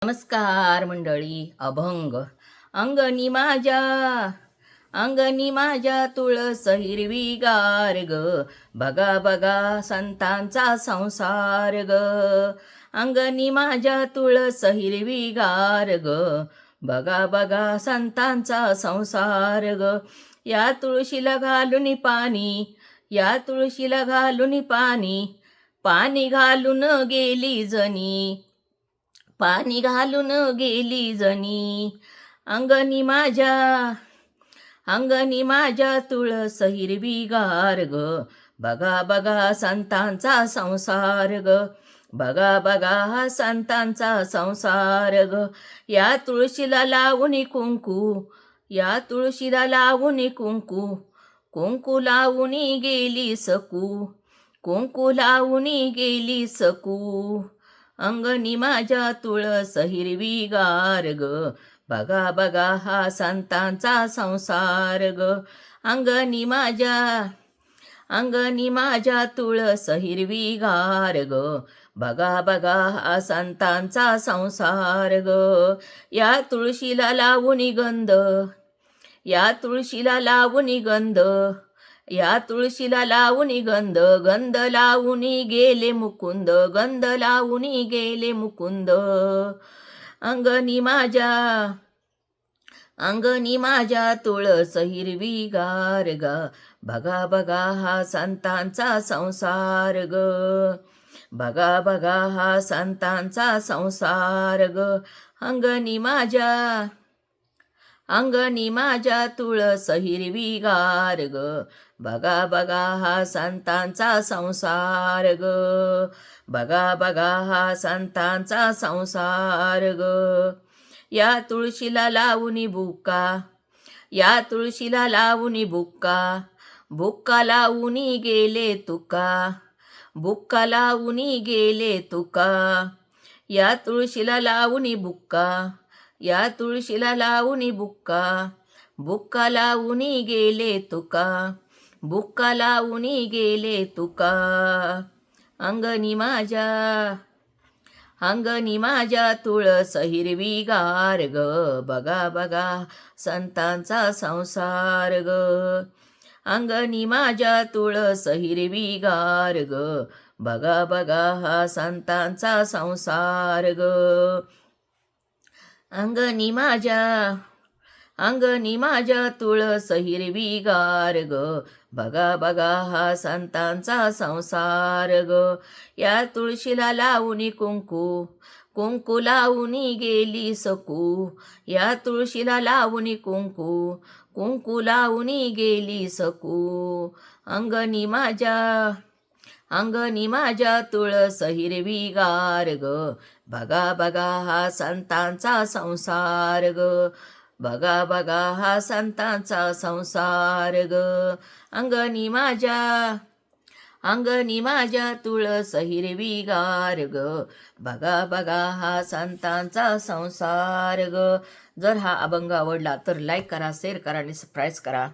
नमस्कार मंडळी. अभंग. अंगणी माझ्या तुळस हिरवीगार ग, बघा बघा संतांचा संसार ग. अंगणी माझ्या तुळस हिरवीगार ग, बघा बघा संतांचा संसार ग. या तुळशीला घालून पाणी, या तुळशीला घालून पाणी, पाणी घालून गेली जनी, पाणी घालून गेली जनी. अंगणी माझ्या तुळस हिरवीगार ग, बघा बघा संतांचा संसार ग, बघा बघा संतांचा संसार ग. या तुळशीला लावून कुंकू, या तुळशीला लावून कुंकू, कुंकू लावून गेली सकू, कुंकू लावून गेली सकू. अंगणी माझ्या तुळस हिरवीगार ग, बघा बघा हा संतांचा संसार ग. अंगणी माझ्या तुळस हिरवीगार ग, बघा बघा हा संतांचा संसार ग. या तुळशीला लावून गंध, या तुळशीला लावून गंध, या तुळशीला लावून गंध, गंध लावून गेले मुकुंद, गंध लावून गेले मुकुंद. अंगणी माझ्या तुळस हिरवीगार ग, बघा बघा हा संतांचा संसार ग, बघा बघा हा संतांचा संसार ग. अंगणी माझ्या तुळस हिरवीगार ग, बघा बघा हा संतांचा संसार ग, बघा बघा हा संतांचा संसार ग. या तुळशीला लावून बुक्का, या तुळशीला लावून बुक्का, बुक्का लावून गेले तुका, बुक्का लावून गेले तुका. या तुळशीला लावून बुक्का, या तुळशीला लावून बुक्का, बुक्का लावून गेले तुका, बुक्का लावून गेले तुका. अंगणी माझ्या तुळस हिरवीगार ग, बघा बघा संतांचा संसार ग. अंगणी माझ्या तुळस हिरवीगार ग, बघा बघा हा संतांचा संसार ग. अंगणी माझ्या तुळस हिरवीगार ग, बघा बघा हा संतांचा संसार ग. या तुळशीला लावून कुंकू, कुंकू लावून गेली सकू, या तुळशीला लावून कुंकू, कुंकू लावून गेली सकू. अंगणी माझ्या तुळस हिरवीगार ग, बघा बघा हा संतांचा संसार ग, बघा बघा हा संतांचा संसार ग. अंगणी माझ्या तुळस हिरवीगार ग, बघा बघा हा संतांचा संसार ग. जर हा अभंग आवडला तर लाईक करा, शेअर करा आणि सबस्क्राईब करा.